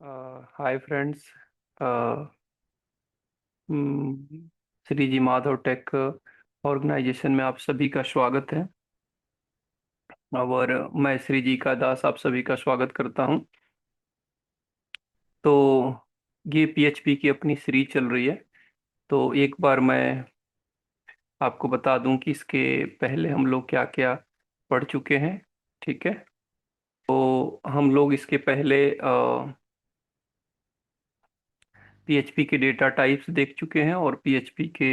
हाय friends. Shri ji Madhav tech organisation में आप सभी का स्वागत है। और मैं श्री जी का दास आप सभी का स्वागत करता हूं। तो ये पीएचपी की अपनी सीरीज चल रही है। तो एक बार मैं आपको बता दूं कि इसके पहले हम लोग क्या क्या पढ़ चुके हैं। ठीक है। तो हम लोग इसके पहले पीएचपी के डेटा टाइप्स देख चुके हैं और पीएचपी के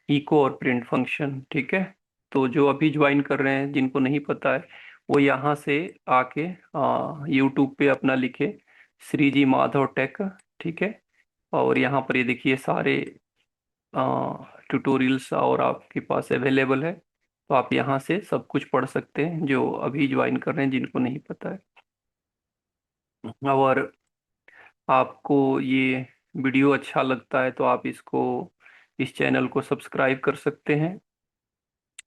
इको और प्रिंट फंक्शन। ठीक है। तो जो अभी ज्वाइन कर रहे हैं जिनको नहीं पता है वो यहाँ से आके यूट्यूब पे अपना लिखे श्री जी माधव टेक। ठीक है। और यहाँ पर ये देखिए सारे ट्यूटोरियल्स और आपके पास अवेलेबल है। तो आप यहाँ से सब कुछ पढ़ सकते हैं जो अभी ज्वाइन कर रहे हैं जिनको नहीं पता है। और आपको ये वीडियो अच्छा लगता है तो आप इसको इस चैनल को सब्सक्राइब कर सकते हैं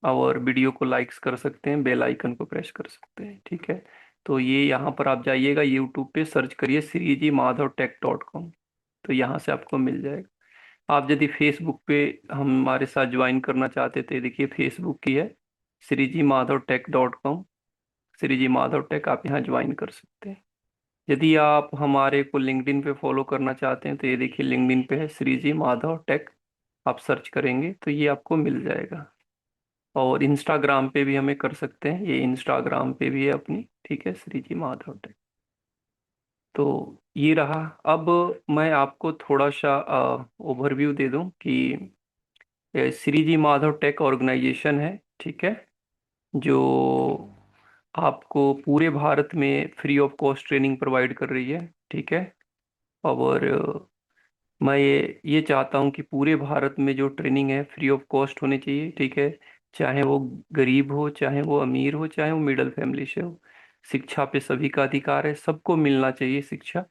और वीडियो को लाइक्स कर सकते हैं, बेल आइकन को प्रेस कर सकते हैं। ठीक है। तो ये यहाँ पर आप जाइएगा यूट्यूब पे सर्च करिए Shreeji Madhav tech dot com. तो यहाँ से आपको मिल जाएगा। आप यदि फेसबुक पे हमारे साथ ज्वाइन करना चाहते थे, देखिए फेसबुक की है Shreeji Madhav tech dot com. Shreeji Madhav tech आप यहाँ ज्वाइन कर सकते हैं। यदि आप हमारे को लिंक्डइन पे फॉलो करना चाहते हैं तो ये देखिए लिंक्डइन पे है श्रीजी माधव टेक। आप सर्च करेंगे तो ये आपको मिल जाएगा। और इंस्टाग्राम पे भी हमें कर सकते हैं, ये इंस्टाग्राम पे भी है अपनी। ठीक है, श्रीजी माधव टेक। तो ये रहा। अब मैं आपको थोड़ा सा ओवरव्यू दे दूं कि श्रीजी माधव टेक ऑर्गेनाइजेशन है। ठीक है। जो आपको पूरे भारत में free of cost training provide कर रही है। ठीक है। और मैं ये चाहता हूँ कि पूरे भारत में जो ट्रेनिंग है फ्री ऑफ कॉस्ट होनी चाहिए। ठीक है। चाहे वो गरीब हो, चाहे वो अमीर हो, चाहे वो मिडिल फैमिली से हो, शिक्षा पे सभी का अधिकार है, सबको मिलना चाहिए शिक्षा।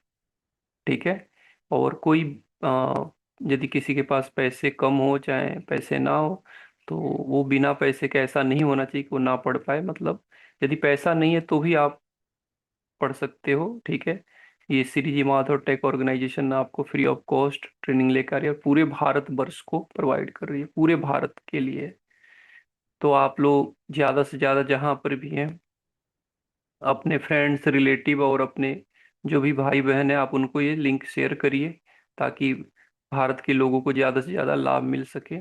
ठीक है। और कोई अ, यदि किसी के पास पैसे कम हो चाहे पैसे ना हो तो वो बिना पैसे के ऐसा नहीं होना चाहिए कि वो ना पढ़ पाए। मतलब यदि पैसा नहीं है तो भी आप पढ़ सकते हो। ठीक है। ये श्री जी माधव टेक ऑर्गेनाइजेशन आपको फ्री ऑफ कॉस्ट ट्रेनिंग लेकर आ रही है और पूरे भारत वर्ष को प्रोवाइड कर रही है, पूरे भारत के लिए। तो आप लोग ज्यादा से ज्यादा जहाँ पर भी हैं अपने फ्रेंड्स रिलेटिव और अपने जो भी भाई बहन है आप उनको ये लिंक शेयर करिए ताकि भारत के लोगों को ज्यादा से ज्यादा लाभ मिल सके।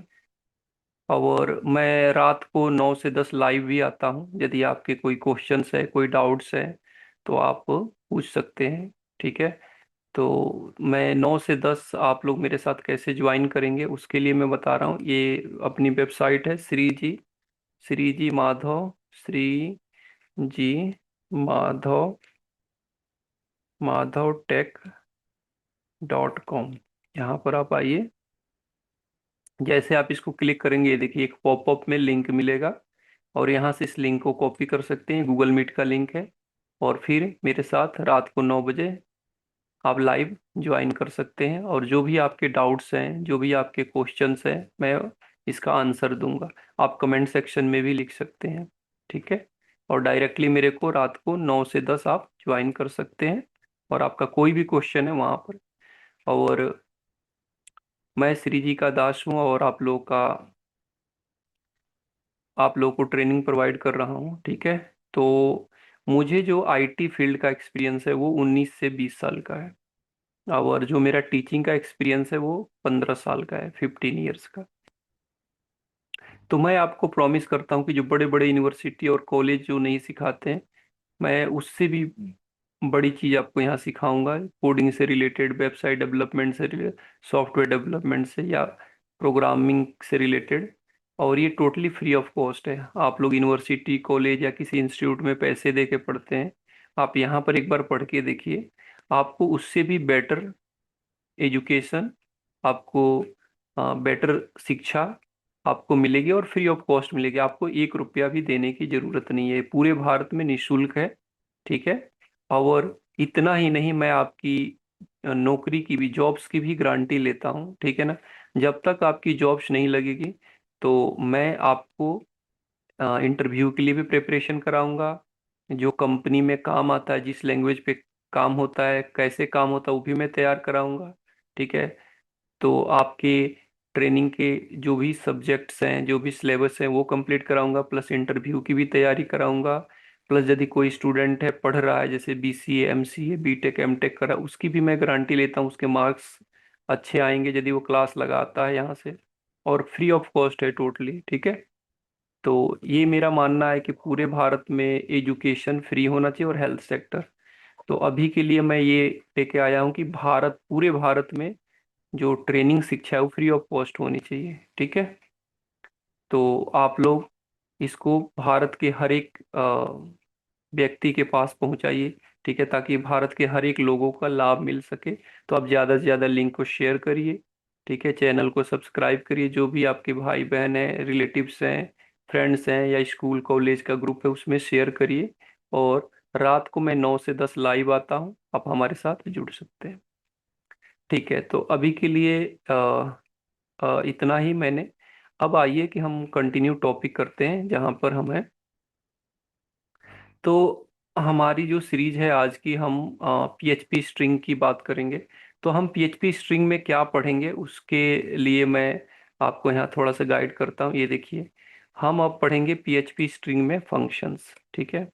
और मैं रात को 9 से 10 लाइव भी आता हूँ। यदि आपके कोई क्वेश्चंस है, कोई डाउट्स है तो आप पूछ सकते हैं। ठीक है। तो मैं 9 से 10 आप लोग मेरे साथ कैसे ज्वाइन करेंगे उसके लिए मैं बता रहा हूँ। ये अपनी वेबसाइट है Shri ji Madhav Shri ji Madhav Madhav tech dot com. यहाँ पर आप आइए। जैसे आप इसको क्लिक करेंगे ये देखिए एक पॉपअप में लिंक मिलेगा और यहाँ से इस लिंक को कॉपी कर सकते हैं, गूगल मीट का लिंक है। और फिर मेरे साथ रात को 9 बजे आप लाइव ज्वाइन कर सकते हैं और जो भी आपके डाउट्स हैं, जो भी आपके क्वेश्चंस हैं, मैं इसका आंसर दूंगा। आप कमेंट सेक्शन में भी लिख सकते हैं। ठीक है। और डायरेक्टली मेरे को रात को 9 से 10 आप ज्वाइन कर सकते हैं और आपका कोई भी क्वेश्चन है वहाँ पर। और मैं श्री जी का दास हूँ और आप लोग को ट्रेनिंग प्रोवाइड कर रहा हूँ। ठीक है। तो मुझे जो आईटी फील्ड का एक्सपीरियंस है वो 19 से 20 साल का है। और जो मेरा टीचिंग का एक्सपीरियंस है वो 15 साल का है, 15 ईयर्स का। तो मैं आपको प्रॉमिस करता हूँ कि जो बड़े बड़े यूनिवर्सिटी और कॉलेज जो नहीं सिखाते हैं मैं उससे भी बड़ी चीज़ आपको यहाँ सिखाऊंगा। कोडिंग से रिलेटेड, वेबसाइट डेवलपमेंट से रिलेटेड, सॉफ्टवेयर डेवलपमेंट से या प्रोग्रामिंग से रिलेटेड। और ये टोटली फ्री ऑफ कॉस्ट है। आप लोग यूनिवर्सिटी, कॉलेज या किसी इंस्टीट्यूट में पैसे दे के पढ़ते हैं, आप यहाँ पर एक बार पढ़ के देखिए। आपको उससे भी बेटर एजुकेशन, आपको बेटर शिक्षा आपको मिलेगी और फ्री ऑफ कॉस्ट मिलेगी। आपको 1 रुपया भी देने की जरूरत नहीं है, पूरे भारत में निशुल्क है। ठीक है। और इतना ही नहीं, मैं आपकी नौकरी की भी, जॉब्स की भी गारंटी लेता हूँ। ठीक है ना। जब तक आपकी जॉब्स नहीं लगेगी तो मैं आपको इंटरव्यू के लिए भी प्रिपरेशन कराऊंगा। जो कंपनी में काम आता है, जिस लैंग्वेज पे काम होता है, कैसे काम होता है वो भी मैं तैयार कराऊंगा। ठीक है। तो आपके ट्रेनिंग के जो भी सब्जेक्ट्स हैं, जो भी सिलेबस हैं वो कंप्लीट कराऊंगा, प्लस इंटरव्यू की भी तैयारी कराऊंगा। प्लस यदि कोई स्टूडेंट है पढ़ रहा है, जैसे बीसीए, एमसीए, बीटेक, एमटेक करा, उसकी भी मैं गारंटी लेता हूँ, उसके मार्क्स अच्छे आएंगे यदि वो क्लास लगाता है यहाँ से। और फ्री ऑफ कॉस्ट है टोटली। ठीक है। तो ये मेरा मानना है कि पूरे भारत में एजुकेशन फ्री होना चाहिए, और हेल्थ सेक्टर। तो अभी के लिए मैं ये लेके आया हूँ कि भारत, पूरे भारत में जो ट्रेनिंग शिक्षा है वो फ्री ऑफ कॉस्ट होनी चाहिए। ठीक है। तो आप लोग इसको भारत के हर एक व्यक्ति के पास पहुंचाइए। ठीक है, ताकि भारत के हर एक लोगों का लाभ मिल सके। तो आप ज़्यादा से ज़्यादा लिंक को शेयर करिए। ठीक है, चैनल को सब्सक्राइब करिए, जो भी आपके भाई बहन हैं, रिलेटिव्स हैं, फ्रेंड्स हैं, या स्कूल कॉलेज का ग्रुप है उसमें शेयर करिए। और रात को मैं 9 से 10 लाइव आता हूँ, आप हमारे साथ जुड़ सकते हैं। ठीक है, तो अभी के लिए इतना ही मैंने। अब आइए कि हम कंटिन्यू टॉपिक करते हैं जहाँ पर हम हैं। तो हमारी जो सीरीज है आज की, हम पीएचपी स्ट्रिंग की बात करेंगे। तो हम पीएचपी स्ट्रिंग में क्या पढ़ेंगे उसके लिए मैं आपको यहाँ थोड़ा सा गाइड करता हूँ। ये देखिए, हम अब पढ़ेंगे पीएचपी स्ट्रिंग में फंक्शंस। ठीक है।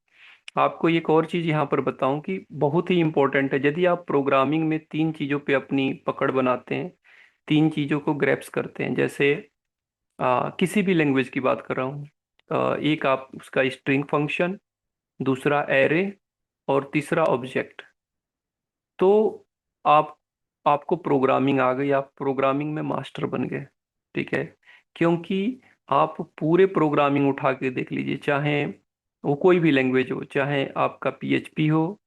आपको एक और चीज़ यहाँ पर बताऊं कि बहुत ही इंपॉर्टेंट है, यदि आप प्रोग्रामिंग में तीन चीज़ों पे अपनी पकड़ बनाते हैं, तीन चीज़ों को ग्रैप्स करते हैं, जैसे किसी भी लैंग्वेज की बात कर रहा हूँ। एक आप उसका स्ट्रिंग फंक्शन, दूसरा एरे, और तीसरा ऑब्जेक्ट। तो आप आपको प्रोग्रामिंग आ गई, आप प्रोग्रामिंग में मास्टर बन गए। ठीक है। क्योंकि आप पूरे प्रोग्रामिंग उठा के देख लीजिए, चाहे वो कोई भी लैंग्वेज हो, चाहे आपका पीएचपी हो,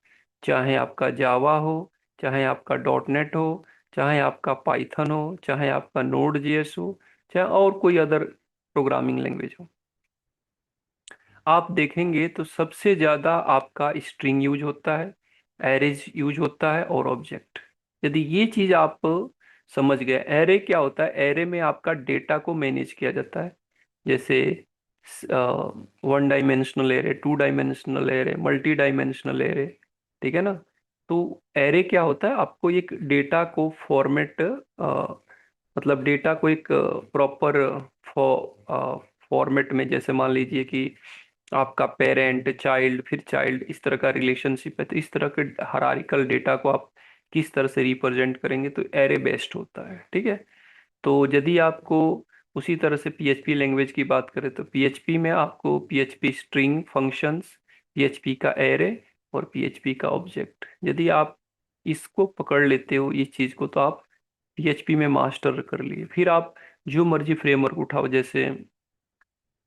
चाहे आपका जावा हो, चाहे आपका डॉट नेट हो, चाहे आपका पाइथन हो, चाहे आपका नोड जेएस हो, चाहे और कोई अदर प्रोग्रामिंग लैंग्वेज हो, आप देखेंगे तो सबसे ज्यादा आपका स्ट्रिंग यूज होता है, एरेज यूज होता है, और ऑब्जेक्ट। यदि ये चीज आप समझ गए, एरे क्या होता है, एरे में आपका डेटा को मैनेज किया जाता है। जैसे 1 dimensional array, 2 dimensional array, multi dimensional array. ठीक है ना। तो एरे क्या होता है, आपको एक डेटा को फॉर्मेट, मतलब डेटा को एक प्रॉपर फॉर्मेट में, जैसे मान लीजिए कि आपका पेरेंट, चाइल्ड, फिर चाइल्ड, इस तरह का रिलेशनशिप है, तो इस तरह के हायरार्किकल डेटा को आप किस तरह से रिप्रेजेंट करेंगे, तो एरे बेस्ड होता है। ठीक है। तो यदि आपको उसी तरह से पीएचपी लैंग्वेज की बात करें, तो पीएचपी में आपको पीएचपी स्ट्रिंग फंक्शंस, पीएचपी का एरे, और पीएचपी का ऑब्जेक्ट, यदि आप इसको पकड़ लेते हो इस चीज को, तो आप पीएचपी में मास्टर कर लिए। फिर आप जो मर्जी फ्रेमवर्क उठाओ, जैसे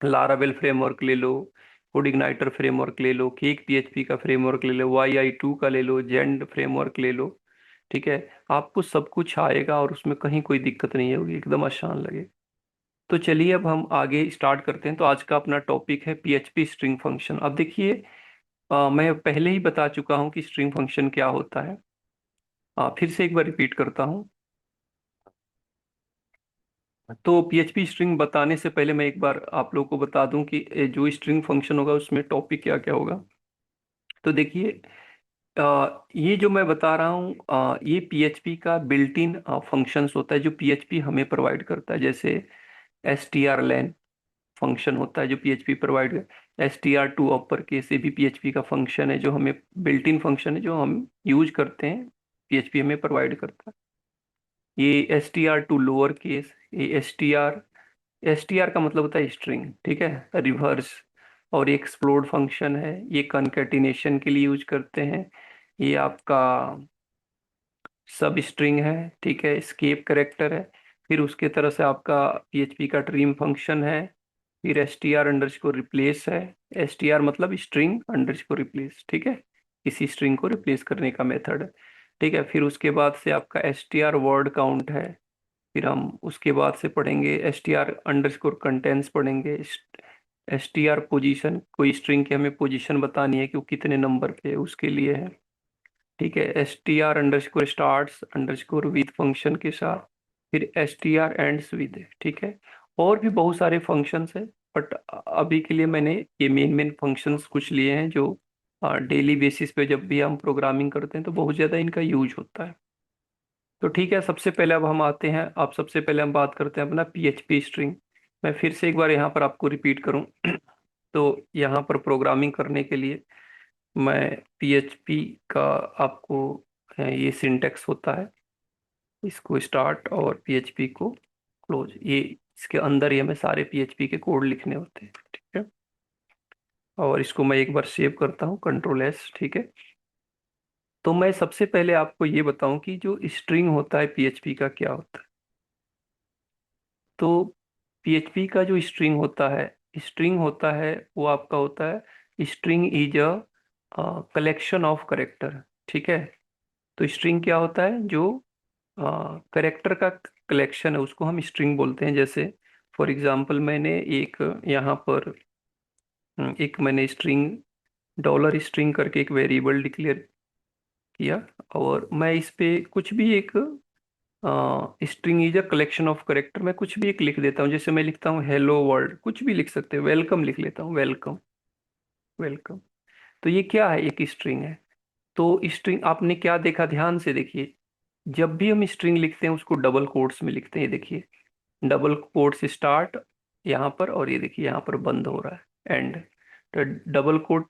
लारावेल फ्रेमवर्क ले लो, कोड इग्नाइटर फ्रेमवर्क ले लो, केक पीएचपी का फ्रेमवर्क ले लो, YI2 का ले लो, जेंड फ्रेमवर्क ले लो। ठीक है। आपको सब कुछ आएगा और उसमें कहीं कोई दिक्कत नहीं होगी, एकदम आसान लगे। तो चलिए अब हम आगे स्टार्ट करते हैं। तो आज का अपना टॉपिक है पीएचपी स्ट्रिंग फंक्शन। अब देखिए, मैं पहले ही बता चुका हूं कि स्ट्रिंग फंक्शन क्या होता है। फिर से एक बार रिपीट करता हूं। तो पीएचपी स्ट्रिंग बताने से पहले मैं एक बार आप लोगों को बता दूं कि जो स्ट्रिंग फंक्शन होगा उसमें टॉपिक क्या क्या होगा। तो देखिए, ये जो मैं बता रहा हूँ, ये पीएचपी का बिल्ट इन फंक्शंस होता है जो पीएचपी हमें प्रोवाइड करता है। जैसे strlen फंक्शन होता है जो पीएचपी प्रोवाइड कर, str2 अपर केस, ये भी पीएचपी का फंक्शन है जो हमें बिल्ट इन फंक्शन है जो हम यूज करते हैं, पीएचपी हमें प्रोवाइड करता है। ये str2 लोअर केस, ये एसटीआर का मतलब होता है स्ट्रिंग। ठीक है, रिवर्स। और ये एक्सप्लोड फंक्शन है, ये कनकेटिनेशन के लिए यूज करते हैं। ये आपका सब स्ट्रिंग है। ठीक है, स्केप करेक्टर है। फिर उसके तरह से आपका पीएचपी का ट्रिम फंक्शन है। फिर str_रिप्लेस है। str मतलब स्ट्रिंग अंडरस्कोर रिप्लेस। ठीक है, किसी स्ट्रिंग को रिप्लेस करने का मेथड है। ठीक है, फिर उसके बाद से आपका str वर्ड काउंट है। फिर हम उसके बाद से पढ़ेंगे str_कंटेंट्स पढ़ेंगे। str पोजीशन, कोई स्ट्रिंग की हमें पोजीशन बतानी है कि वो कितने नंबर पे है, उसके लिए है। ठीक है, str_starts_ विद फंक्शन के साथ। फिर str_ends विद। ठीक है, और भी बहुत सारे फंक्शंस हैं, बट अभी के लिए मैंने ये मेन मेन फंक्शंस कुछ लिए हैं जो डेली बेसिस पे जब भी हम प्रोग्रामिंग करते हैं तो बहुत ज़्यादा इनका यूज होता है। तो ठीक है, सबसे पहले अब हम आते हैं, अब सबसे पहले हम बात करते हैं अपना पीएचपी स्ट्रिंग। मैं फिर से एक बार यहाँ पर आपको रिपीट करूँ तो यहाँ पर प्रोग्रामिंग करने के लिए मैं पीएचपी का आपको ये सिंटेक्स होता है, इसको स्टार्ट और पीएचपी को क्लोज, ये इसके अंदर ही हमें सारे पीएचपी के कोड लिखने होते हैं। ठीक है, और इसको मैं एक बार सेव करता हूँ, कंट्रोल S। ठीक है, तो मैं सबसे पहले आपको ये बताऊं कि जो स्ट्रिंग होता है पीएचपी का क्या होता है। तो पीएचपी का जो स्ट्रिंग होता है वो आपका होता है, string is a collection of character. ठीक है, तो स्ट्रिंग क्या होता है, जो करेक्टर का कलेक्शन है उसको हम स्ट्रिंग बोलते हैं। जैसे फॉर एग्जांपल मैंने एक यहाँ पर एक मैंने स्ट्रिंग, डॉलर स्ट्रिंग करके एक वेरिएबल डिक्लेयर किया, और मैं इस पे कुछ भी एक string is a collection of character, मैं कुछ भी एक लिख देता हूँ। जैसे मैं लिखता हूँ हेलो वर्ल्ड, कुछ भी लिख सकते हैं, वेलकम लिख लेता हूँ, वेलकम, वेलकम। तो ये क्या है, एक स्ट्रिंग है। तो स्ट्रिंग आपने क्या देखा, ध्यान से देखिए, जब भी हम स्ट्रिंग लिखते हैं उसको डबल कोट्स में लिखते हैं। ये देखिए, डबल कोट्स स्टार्ट यहाँ पर, और ये देखिए यहाँ पर बंद हो रहा है, एंड। तो डबल कोट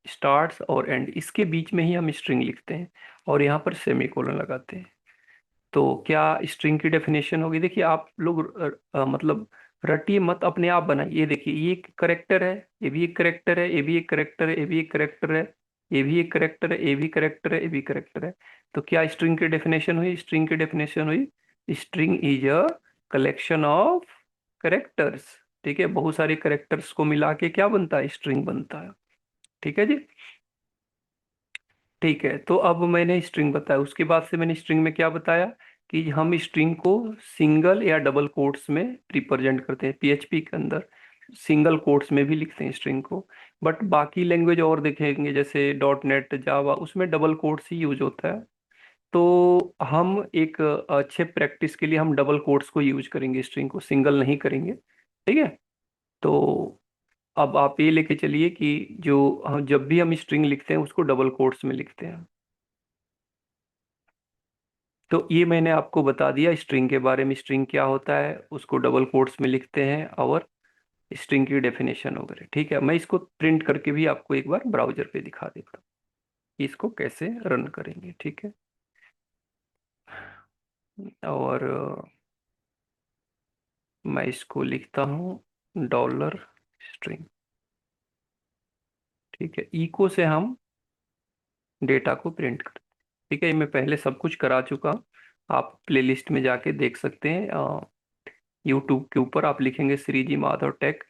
स्टार्ट्स और एंड, इसके बीच में ही हम स्ट्रिंग लिखते हैं, और यहाँ पर सेमीकोलन लगाते हैं। तो क्या स्ट्रिंग की डेफिनेशन होगी, देखिए आप लोग मतलब रटिए मत, अपने आप बनाइए। ये देखिए, ये एक करेक्टर है, ये भी एक करेक्टर है, ये भी एक करेक्टर है, ये भी एक करेक्टर है, ये भी एक करेक्टर है, ये भी करेक्टर है, ये भी करेक्टर है। तो क्या स्ट्रिंग की डेफिनेशन हुई, स्ट्रिंग की डेफिनेशन हुई, string is a collection of characters. ठीक है, बहुत सारे करेक्टर्स को मिला के क्या बनता है, स्ट्रिंग बनता है। ठीक है जी। ठीक है, तो अब मैंने स्ट्रिंग बताया, उसके बाद से मैंने स्ट्रिंग में क्या बताया, कि हम स्ट्रिंग को सिंगल या डबल कोट्स में रिप्रेजेंट करते हैं। पीएचपी के अंदर सिंगल कोट्स में भी लिखते हैं स्ट्रिंग को, बट बाकी लैंग्वेज और देखेंगे जैसे डॉट नेट, जावा, उसमें डबल कोट्स ही यूज होता है। तो हम एक अच्छे प्रैक्टिस के लिए हम डबल कोट्स को यूज करेंगे, स्ट्रिंग को सिंगल नहीं करेंगे। ठीक है, तो अब आप ये लेके चलिए कि जो हम जब भी हम स्ट्रिंग लिखते हैं उसको डबल कोट्स में लिखते हैं। तो ये मैंने आपको बता दिया स्ट्रिंग के बारे में, स्ट्रिंग क्या होता है, उसको डबल कोट्स में लिखते हैं, और स्ट्रिंग की डेफिनेशन वगैरह। ठीक है, मैं इसको प्रिंट करके भी आपको एक बार ब्राउजर पे दिखा देता हूँ कि इसको कैसे रन करेंगे। ठीक है, और मैं इसको लिखता हूँ डॉलर स्ट्रिंग। ठीक है, इको से हम डेटा को प्रिंट करते हैं। ठीक है, ये मैं पहले सब कुछ करा चुका हूँ, आप प्लेलिस्ट में जाके देख सकते हैं। यूट्यूब के ऊपर आप लिखेंगे श्री जी माधव टेक,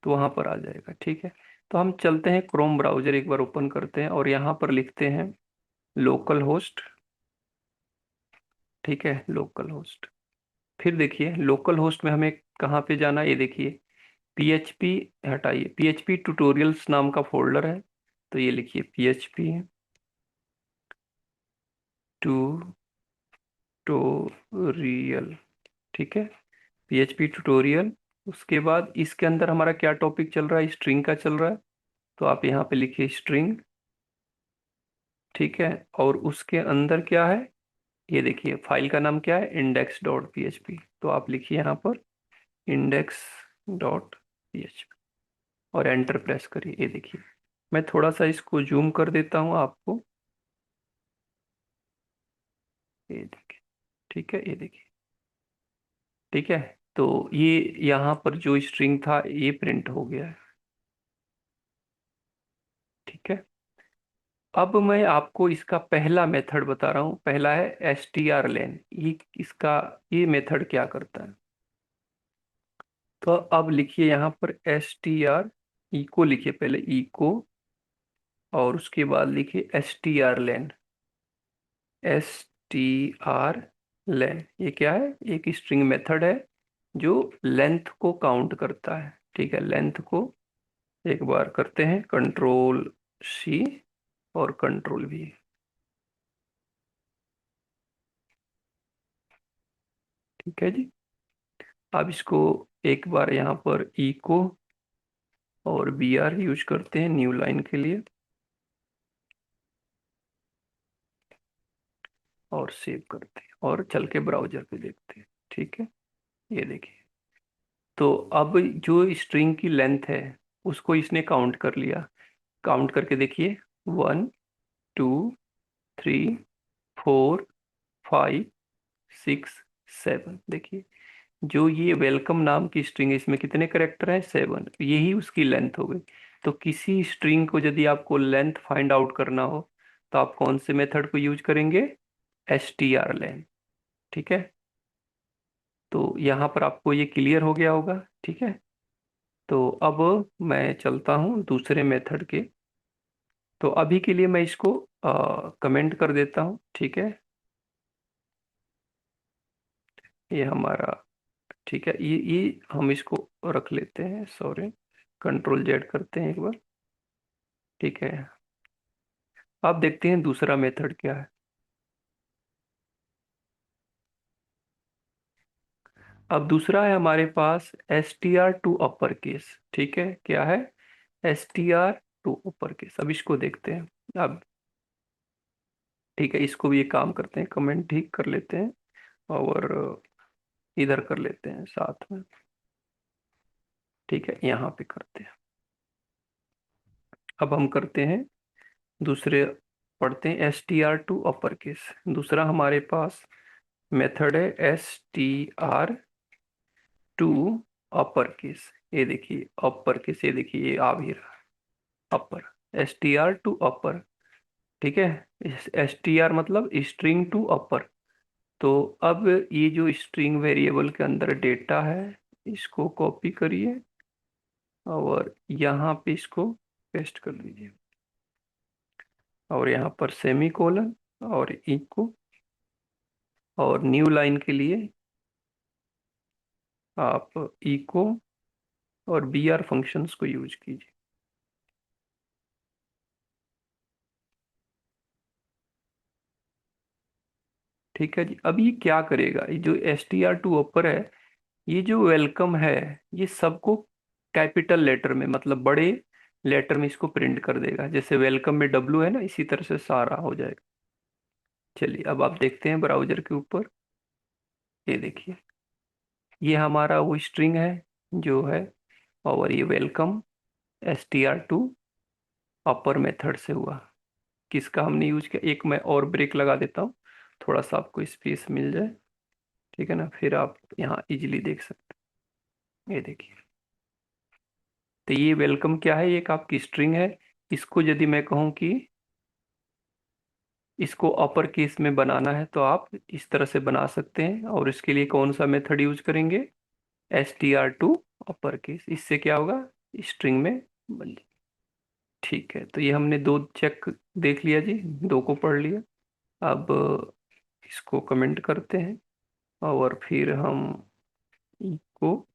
तो वहां पर आ जाएगा। ठीक है, तो हम चलते हैं क्रोम ब्राउजर एक बार ओपन करते हैं, और यहाँ पर लिखते हैं लोकल होस्ट। ठीक है, लोकल होस्ट। फिर देखिए लोकल होस्ट में हमें कहाँ पे जाना है, ये देखिए पीएचपी, हटाइए, पीएचपी ट्यूटोरियल्स नाम का फोल्डर है, तो ये लिखिए पीएचपी ट्यूटोरियल। ठीक है, पीएचपी ट्यूटोरियल। उसके बाद इसके अंदर हमारा क्या टॉपिक चल रहा है, स्ट्रिंग का चल रहा है, तो आप यहाँ पे लिखिए स्ट्रिंग। ठीक है, और उसके अंदर क्या है, ये देखिए फाइल का नाम क्या है, index.php, तो आप लिखिए यहाँ पर index.php, और एंटर प्रेस करिए। ये देखिए, मैं थोड़ा सा इसको जूम कर देता हूँ आपको, ये देखिए। ठीक है, ये देखिए। ठीक है, तो ये यहाँ पर जो स्ट्रिंग था ये प्रिंट हो गया है। ठीक है, अब मैं आपको इसका पहला मेथड बता रहा हूँ, पहला है strlen। ये इसका, ये मेथड क्या करता है, तो अब लिखिए यहाँ पर str, इको लिखिए पहले, इको, और उसके बाद लिखिए strlen। strlen ये क्या है, एक स्ट्रिंग मेथड है जो लेंथ को काउंट करता है। ठीक है, लेंथ को एक बार करते हैं कंट्रोल C और कंट्रोल V। ठीक है जी, अब इसको एक बार यहाँ पर इको और br यूज करते हैं न्यू लाइन के लिए। और सेव करते हैं और चल के ब्राउजर पे देखते हैं। ठीक है, ये देखिए। तो अब जो स्ट्रिंग की लेंथ है उसको इसने काउंट कर लिया। काउंट करके देखिए, 1 2 3 4 5 6 7। देखिए, जो ये वेलकम नाम की स्ट्रिंग है इसमें कितने करेक्टर हैं? 7। यही उसकी लेंथ हो गई। तो किसी स्ट्रिंग को यदि आपको लेंथ फाइंड आउट करना हो तो आप कौन से मेथड को यूज करेंगे? str length. ठीक है, तो यहाँ पर आपको ये क्लियर हो गया होगा। ठीक है, तो अब मैं चलता हूँ दूसरे मेथड के। तो अभी के लिए मैं इसको कमेंट कर देता हूँ। ठीक है, ये हमारा, ठीक है, ये हम इसको रख लेते हैं, सॉरी, कंट्रोल जेड करते हैं एक बार। ठीक है, अब देखते हैं दूसरा मेथड क्या है। अब दूसरा है हमारे पास str to uppercase। ठीक है, क्या है? str to uppercase। अब इसको देखते हैं। अब ठीक है, इसको भी एक काम करते हैं, कमेंट ठीक कर लेते हैं और इधर कर लेते हैं साथ में। ठीक है, यहाँ पे करते हैं। अब हम करते हैं दूसरे, पढ़ते हैं str to uppercase। दूसरा हमारे पास मेथड है str to uppercase। ये देखिए अपर केस, ये देखिए ये आ भी रहा, अपर, str to upper। ठीक है, str मतलब स्ट्रिंग टू अपर। तो अब ये जो स्ट्रिंग वेरिएबल के अंदर डेटा है इसको कॉपी करिए और यहाँ पे इसको पेस्ट कर दीजिए और यहाँ पर सेमी कोलन और इको, और न्यू लाइन के लिए आप इको और बी आर फंक्शंस को यूज कीजिए। ठीक है जी, अब ये क्या करेगा? ये जो str to upper है, ये जो वेलकम है, ये सबको कैपिटल लेटर में, मतलब बड़े लेटर में इसको प्रिंट कर देगा। जैसे वेलकम में W है ना, इसी तरह से सारा हो जाएगा। चलिए, अब आप देखते हैं ब्राउजर के ऊपर। ये देखिए, ये हमारा वो स्ट्रिंग है जो है, और ये welcome str to upper method से हुआ। किसका हमने यूज किया? एक मैं और ब्रेक लगा देता हूँ, थोड़ा सा आपको स्पेस मिल जाए। ठीक है ना, फिर आप यहाँ इजीली देख सकते हैं। ये देखिए, तो ये वेलकम क्या है? ये एक आपकी स्ट्रिंग है। इसको यदि मैं कहूँ कि इसको अपर केस में बनाना है तो आप इस तरह से बना सकते हैं। और इसके लिए कौन सा मेथड यूज करेंगे? str to upper case. इससे क्या होगा? स्ट्रिंग में बन जाए। ठीक है, तो ये हमने दो चेक देख लिया जी, दो को पढ़ लिया। अब इसको कमेंट करते हैं और फिर हम को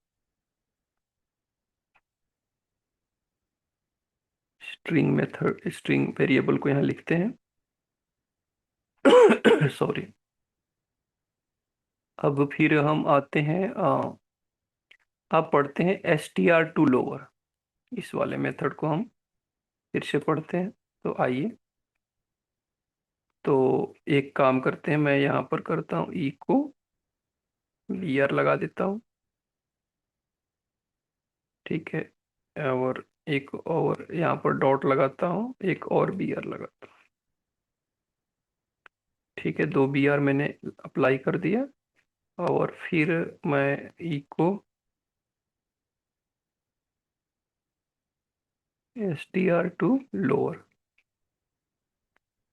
स्ट्रिंग मेथड, स्ट्रिंग वेरिएबल को यहाँ लिखते हैं। सॉरी। अब फिर हम आते हैं, अब पढ़ते हैं str to lower। इस वाले मेथड को हम फिर से पढ़ते हैं। तो आइए, तो एक काम करते हैं, मैं यहाँ पर करता हूँ इको बी आर लगा देता हूँ। ठीक है, और एक और यहाँ पर डॉट लगाता हूँ, एक और बी आर लगाता हूँ। ठीक है, दो बी आर मैंने अप्लाई कर दिया। और फिर मैं इको str to lower।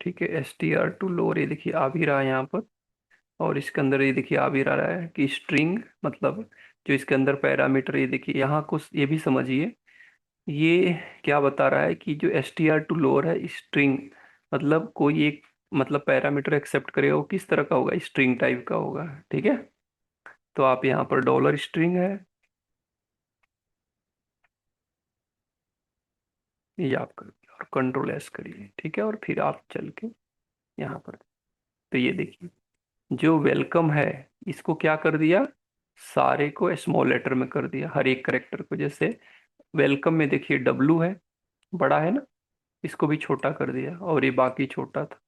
ठीक है, str to lower, ये देखिए आ भी रहा है यहाँ पर। और इसके अंदर ये देखिए आ भी रहा है कि स्ट्रिंग, मतलब जो इसके अंदर पैरामीटर, ये देखिए यहाँ कुछ ये भी समझिए। ये क्या बता रहा है कि जो str to lower है, स्ट्रिंग, मतलब कोई एक, मतलब पैरामीटर एक्सेप्ट करेगा वो किस तरह का होगा? स्ट्रिंग टाइप का होगा। ठीक है, तो आप यहाँ पर डॉलर स्ट्रिंग है, ये आप करिए और कंट्रोल एस करिए। ठीक है, और फिर आप चल के यहाँ पर, तो ये देखिए जो वेलकम है इसको क्या कर दिया? सारे को स्मॉल लेटर में कर दिया, हर एक करेक्टर को। जैसे वेलकम में देखिए W है, बड़ा है ना, इसको भी छोटा कर दिया और ये बाकी छोटा था।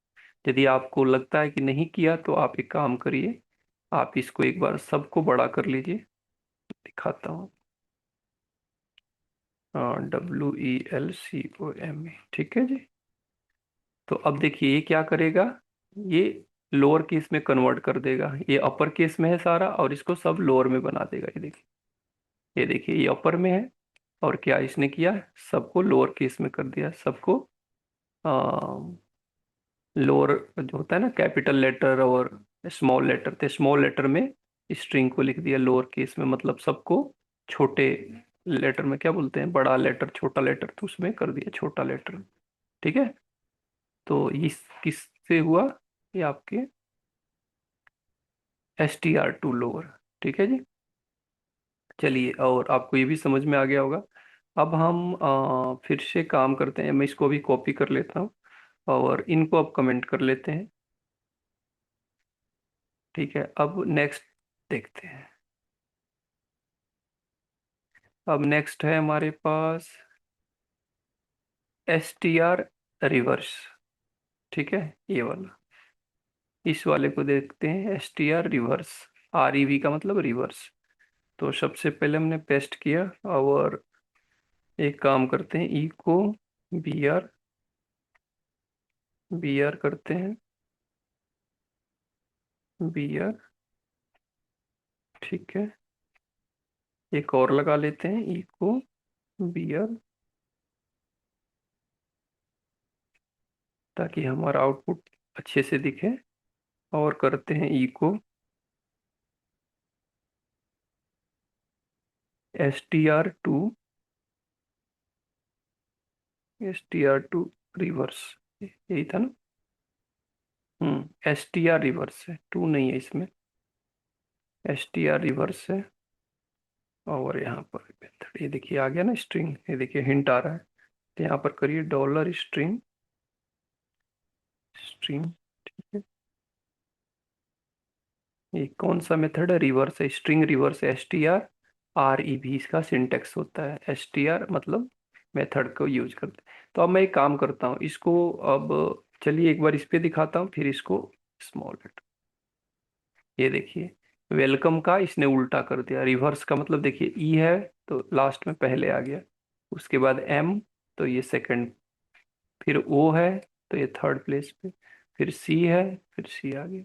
यदि आपको लगता है कि नहीं किया तो आप एक काम करिए, आप इसको एक बार सबको बड़ा कर लीजिए। दिखाता हूँ। WELCOME, ठीक है जी। तो अब देखिए ये क्या करेगा, ये लोअर केस में कन्वर्ट कर देगा। ये अपर केस में है सारा, और इसको सब लोअर में बना देगा। ये देखिए, ये देखिए, ये अपर में है, और क्या इसने किया, सबको लोअर केस में कर दिया। सबको लोअर जो होता है ना, कैपिटल लेटर और स्मॉल लेटर थे, स्मॉल लेटर में स्ट्रिंग को लिख दिया लोअर केस में, मतलब सबको छोटे लेटर में क्या बोलते हैं, बड़ा लेटर छोटा लेटर, तो उसमें कर दिया छोटा लेटर। ठीक है। तो इस किससे हुआ, ये आपके STR2 लोअर। ठीक है जी। चलिए, और आपको ये भी समझ में आ गया होगा। अब हम फिर से काम करते हैं। मैं इसको भी कॉपी कर लेता हूँ, और इनको अब कमेंट कर लेते हैं। ठीक है, अब नेक्स्ट देखते हैं। अब नेक्स्ट है हमारे पास STR रिवर्स। ठीक है, ये वाला, इस वाले को देखते हैं, STR रिवर्स। REV का मतलब रिवर्स। तो सबसे पहले हमने पेस्ट किया, और एक काम करते हैं, ई को बी आर करते हैं, बी आर। ठीक है, एक और लगा लेते हैं, ई को बी आर, ताकि हमारा आउटपुट अच्छे से दिखे। और करते हैं ई को STR2, STR2 रिवर्स, यही था ना। STR रिवर्स है, टू नहीं है इसमें, STR रिवर्स है। और यहाँ पर मेथड, ये देखिए आ गया ना स्ट्रिंग, ये देखिए हिंट आ रहा है। तो यहाँ पर करिए $स्ट्रिंग, स्ट्रिंग। ये कौन सा मेथड है, रिवर्स है, स्ट्रिंग रिवर्स, STR REV इसका सिंटेक्स होता है। STR मतलब मेथड को यूज करते हैं। तो अब मैं एक काम करता हूँ इसको, अब चलिए एक बार इस पे दिखाता हूँ, फिर इसको स्मॉल लेटर। ये देखिए, वेलकम का इसने उल्टा कर दिया। रिवर्स का मतलब देखिए, ई है तो लास्ट में पहले आ गया, उसके बाद M, तो ये सेकंड, फिर O है तो ये थर्ड प्लेस पे, फिर C है, फिर C आ गया,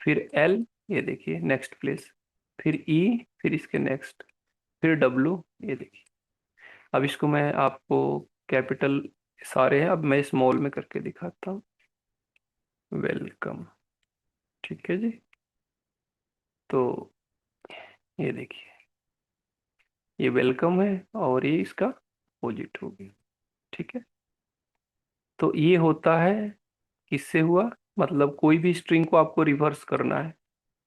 फिर L, ये देखिए नेक्स्ट प्लेस, फिर E, फिर इसके नेक्स्ट, फिर W, ये देखिए। अब इसको मैं आपको कैपिटल सारे हैं, अब मैं स्मॉल में करके दिखाता हूँ। वेलकम। ठीक है जी। तो ये देखिए, ये वेलकम है, और ये इसका अपोजिट हो गया। ठीक है। तो ये होता है, किससे हुआ, मतलब कोई भी स्ट्रिंग को आपको रिवर्स करना है,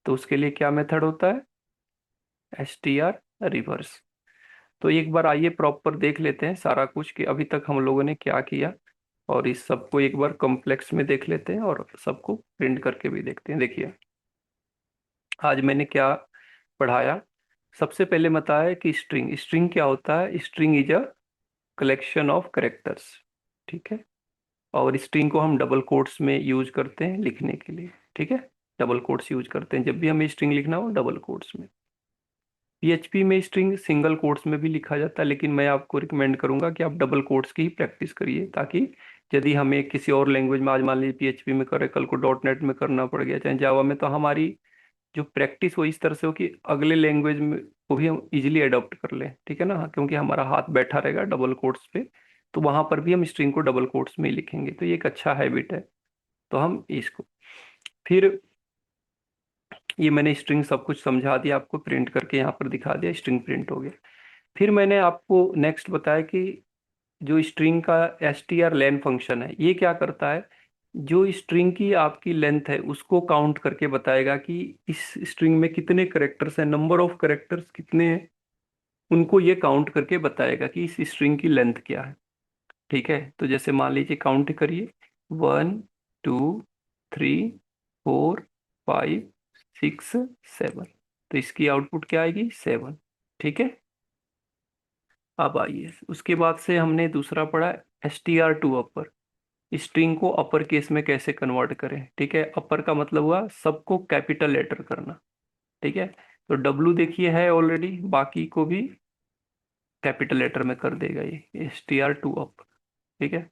तो उसके लिए क्या मेथड होता है, STR रिवर्स। तो एक बार आइए प्रॉपर देख लेते हैं सारा कुछ, कि अभी तक हम लोगों ने क्या किया, और इस सबको एक बार कॉम्प्लेक्स में देख लेते हैं, और सबको प्रिंट करके भी देखते हैं। देखिए, आज मैंने क्या पढ़ाया। सबसे पहले बताया कि स्ट्रिंग, स्ट्रिंग क्या होता है, string is a collection of characters. ठीक है। और स्ट्रिंग को हम डबल कोट्स में यूज करते हैं लिखने के लिए। ठीक है, डबल कोट्स यूज करते हैं जब भी हमें स्ट्रिंग लिखना हो, डबल कोट्स में। PHP में स्ट्रिंग सिंगल कोट्स में भी लिखा जाता है, लेकिन मैं आपको रिकमेंड करूंगा कि आप डबल कोट्स की ही प्रैक्टिस करिए, ताकि यदि हमें किसी और लैंग्वेज में, आज मान लीजिए PHP में करे, कल को .NET में करना पड़ गया, चाहे जावा में, तो हमारी जो प्रैक्टिस वो इस तरह से हो कि अगले लैंग्वेज में को भी हम इजीली अडॉप्ट कर लें। ठीक है ना, क्योंकि हमारा हाथ बैठा रहेगा डबल कोट्स पे, तो वहां पर भी हम स्ट्रिंग को डबल कोट्स में ही लिखेंगे। तो ये एक अच्छा हैबिट है। तो हम इसको फिर, ये मैंने स्ट्रिंग सब कुछ समझा दिया आपको, प्रिंट करके यहाँ पर दिखा दिया, स्ट्रिंग प्रिंट हो गया। फिर मैंने आपको नेक्स्ट बताया कि जो स्ट्रिंग का STR लेन फंक्शन है, ये क्या करता है, जो स्ट्रिंग की आपकी लेंथ है उसको काउंट करके बताएगा कि इस स्ट्रिंग में कितने करेक्टर्स हैं, नंबर ऑफ करेक्टर्स कितने हैं, उनको ये काउंट करके बताएगा कि इस स्ट्रिंग की लेंथ क्या है। ठीक है, तो जैसे मान लीजिए काउंट करिए, 1 2 3 4 5 6 7, तो इसकी आउटपुट क्या आएगी, 7। ठीक है। अब आइए, उसके बाद से हमने दूसरा पढ़ा STR2 अपर। स्ट्रिंग को अपर केस में कैसे कन्वर्ट करें। ठीक है, अपर का मतलब हुआ सबको कैपिटल लेटर करना। ठीक है, तो डब्लू देखिए है ऑलरेडी, बाकी को भी कैपिटल लेटर में कर देगा ये str2 अप। ठीक है,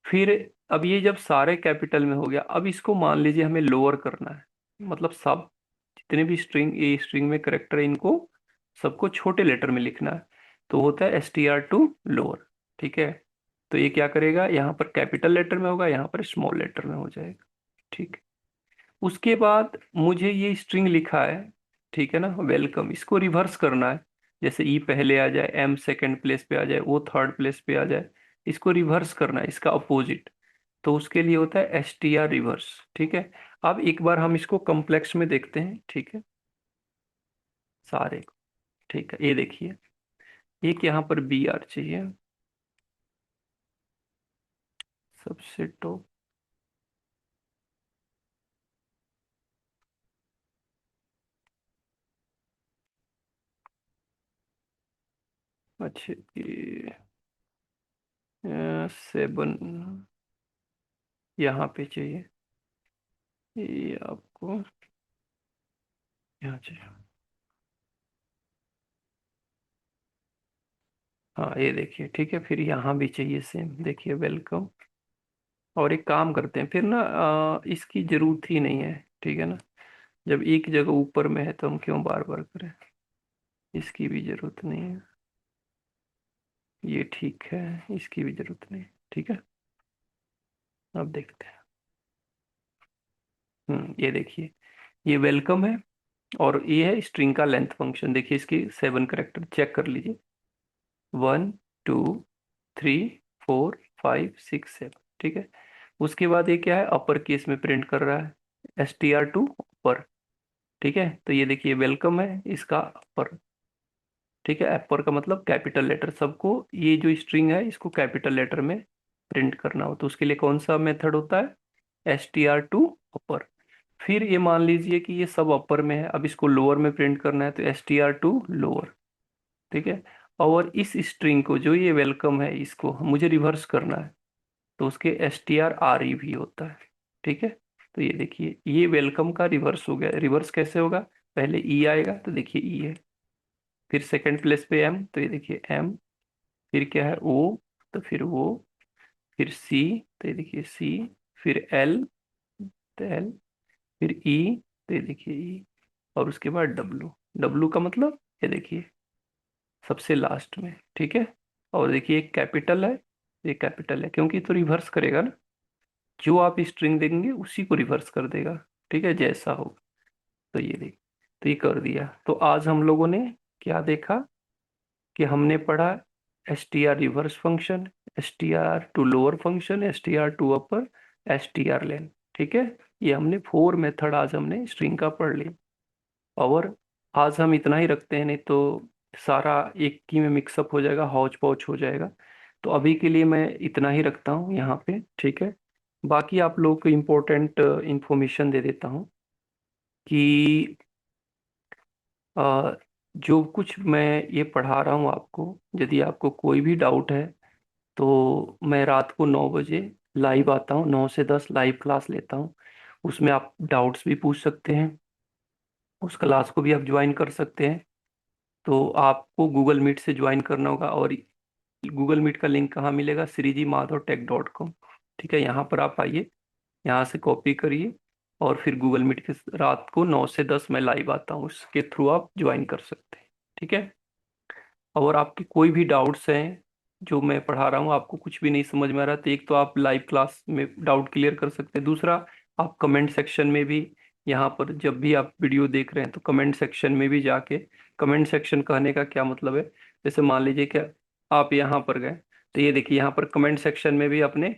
फिर अब ये जब सारे कैपिटल में हो गया, अब इसको मान लीजिए हमें लोअर करना है, मतलब सब जितने भी स्ट्रिंग, ये स्ट्रिंग में करेक्टर है, इनको सबको छोटे लेटर में लिखना है। तो होता है str2 लोअर। ठीक है, तो ये क्या करेगा, यहाँ पर कैपिटल लेटर में होगा, यहाँ पर स्मॉल लेटर में हो जाएगा। ठीक, उसके बाद मुझे ये स्ट्रिंग लिखा है, ठीक है ना, वेलकम, इसको रिवर्स करना है। जैसे ई पहले आ जाए, एम सेकंड प्लेस पे आ जाए, वो थर्ड प्लेस पे आ जाए, इसको रिवर्स करना है, इसका अपोजिट। तो उसके लिए होता है str रिवर्स। ठीक है, अब एक बार हम इसको कॉम्प्लेक्स में देखते हैं। ठीक है, सारे को। ठीक है, ये देखिए, एक यहाँ पर बी आर चाहिए, सबसे टॉप। अच्छा, ये 7 यहाँ पे चाहिए, ये आपको यहाँ चाहिए। हाँ, ये देखिए, ठीक है, फिर यहाँ भी चाहिए सेम, देखिए वेलकम। और एक काम करते हैं फिर ना, इसकी जरूरत ही नहीं है। ठीक है ना, जब एक जगह ऊपर में है तो हम क्यों बार बार करें, इसकी भी जरूरत नहीं है। ये ठीक है, इसकी भी जरूरत नहीं। ठीक है, अब देखते हैं। ये देखिए, ये वेलकम है, और ये है स्ट्रिंग का लेंथ फंक्शन। देखिए इसकी 7 करेक्टर चेक कर लीजिए, 1 2 3 4 5 6 7। ठीक है, उसके बाद ये क्या है, अपर केस में प्रिंट कर रहा है, str2 अपर। ठीक है, तो ये देखिए वेलकम है, इसका अपर। ठीक है, अपर का मतलब कैपिटल लेटर, सबको ये जो स्ट्रिंग है इसको कैपिटल लेटर में प्रिंट करना हो तो उसके लिए कौन सा मेथड होता है, str2 अपर। फिर ये मान लीजिए कि ये सब अपर में है, अब इसको लोअर में प्रिंट करना है तो str2 लोअर। ठीक है, और इस स्ट्रिंग को जो ये वेलकम है इसको मुझे रिवर्स करना है, तो उसके str भी होता है। ठीक है, तो ये देखिए, ये वेलकम का रिवर्स हो गया। रिवर्स कैसे होगा, पहले ई आएगा, तो देखिए ई है, फिर सेकंड प्लेस पे एम, तो ये देखिए एम, फिर क्या है ओ, तो फिर वो, फिर सी, तो ये देखिए सी, फिर एल, तो एल, फिर ई, तो ये देखिए ई, और उसके बाद डब्लू। डब्लू का मतलब ये देखिए सबसे लास्ट में। ठीक है, और देखिए एक कैपिटल है, ये कैपिटल है क्योंकि तो रिवर्स करेगा ना, जो आप स्ट्रिंग देंगे उसी को रिवर्स कर देगा। ठीक है, जैसा हो। तो ये देख, तो ये कर दिया। तो आज हम लोगों ने क्या देखा, कि हमने पढ़ा str reverse function, str2 lower function, str2 अपर, str लेन। ठीक है, ये हमने 4 मेथड आज हमने स्ट्रिंग का पढ़ लिया। और आज हम इतना ही रखते हैं, नहीं तो सारा एक ही में मिक्सअप हो जाएगा, हौच पौच हो जाएगा। तो अभी के लिए मैं इतना ही रखता हूँ यहाँ पे। ठीक है, बाकी आप लोग को इम्पोर्टेंट इंफॉर्मेशन दे देता हूँ कि जो कुछ मैं ये पढ़ा रहा हूँ आपको, यदि आपको कोई भी डाउट है तो मैं रात को 9 बजे लाइव आता हूँ, 9 से 10 लाइव क्लास लेता हूँ। उसमें आप डाउट्स भी पूछ सकते हैं, उस क्लास को भी आप ज्वाइन कर सकते हैं। तो आपको गूगल मीट से ज्वाइन करना होगा, और गूगल मीट का लिंक कहाँ मिलेगा, श्रीजीमाधवटेक.com। ठीक है, यहाँ पर आप आइए, यहाँ से कॉपी करिए, और फिर गूगल मीट के रात को 9 से 10 मैं लाइव आता हूँ, उसके थ्रू आप ज्वाइन कर सकते हैं। ठीक है, और आपके कोई भी डाउट्स हैं जो मैं पढ़ा रहा हूँ, आपको कुछ भी नहीं समझ में आ रहा, तो एक तो आप लाइव क्लास में डाउट क्लियर कर सकते हैं, दूसरा आप कमेंट सेक्शन में भी, यहाँ पर जब भी आप वीडियो देख रहे हैं तो कमेंट सेक्शन में भी जाके, कमेंट सेक्शन कहने का क्या मतलब है, जैसे मान लीजिए कि आप यहाँ पर गए, तो ये देखिए यहाँ पर कमेंट सेक्शन में भी अपने,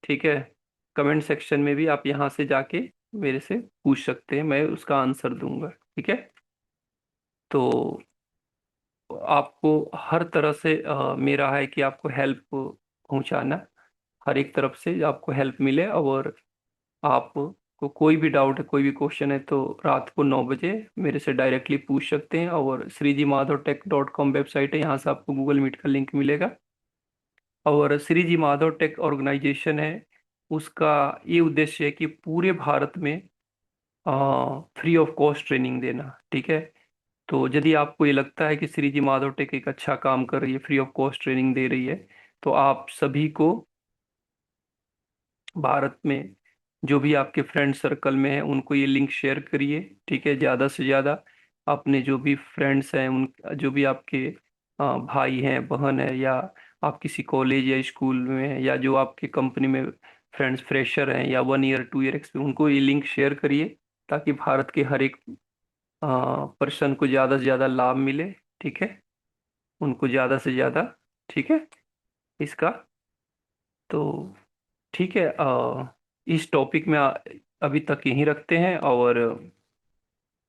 ठीक है, कमेंट सेक्शन में भी आप यहाँ से जाके मेरे से पूछ सकते हैं, मैं उसका आंसर दूंगा। ठीक है, तो आपको हर तरह से मेरा है कि आपको हेल्प पहुंचाना, हर एक तरफ से आपको हेल्प मिले। और आपको कोई भी डाउट है, कोई भी क्वेश्चन है, तो रात को 9 बजे मेरे से डायरेक्टली पूछ सकते हैं। और श्रीजीमाधवटेक.com वेबसाइट है, यहाँ से आपको गूगल मीट का लिंक मिलेगा। और श्रीजी माधव टेक ऑर्गेनाइजेशन है, उसका ये उद्देश्य है कि पूरे भारत में फ्री ऑफ कॉस्ट ट्रेनिंग देना। ठीक है। तो यदि आपको ये लगता है कि श्रीजी माधव टेक एक अच्छा काम कर रही है, फ्री ऑफ कॉस्ट ट्रेनिंग दे रही है, तो आप सभी को भारत में जो भी आपके फ्रेंड सर्कल में है उनको ये लिंक शेयर करिए। ठीक है, ज़्यादा से ज़्यादा अपने जो भी फ्रेंड्स हैं, उन जो भी आपके भाई हैं, बहन है, या आप किसी कॉलेज या स्कूल में हैं, या जो आपके कंपनी में फ्रेंड्स फ्रेशर हैं या 1 ईयर 2 ईयर एक्सपीरियंस, उनको ये लिंक शेयर करिए, ताकि भारत के हर एक पर्सन को ज़्यादा से ज़्यादा लाभ मिले। ठीक है, उनको ज़्यादा से ज़्यादा। ठीक है, इसका तो ठीक है। इस टॉपिक में अभी तक यहीं रखते हैं, और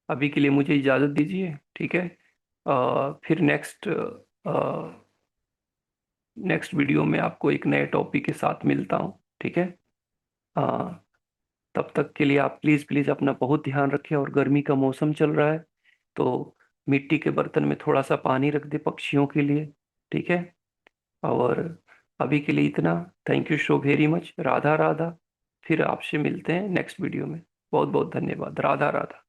अभी के लिए मुझे इजाज़त दीजिए। ठीक है। फिर नेक्स्ट वीडियो में आपको एक नए टॉपिक के साथ मिलता हूँ। ठीक है। अ, तब तक के लिए आप प्लीज़ प्लीज़ अपना बहुत ध्यान रखें, और गर्मी का मौसम चल रहा है, तो मिट्टी के बर्तन में थोड़ा सा पानी रख दे पक्षियों के लिए। ठीक है। और अभी के लिए इतना। Thank you so very much. Radha Radha. फिर आपसे मिलते हैं नेक्स्ट वीडियो में। बहुत बहुत धन्यवाद। राधा राधा।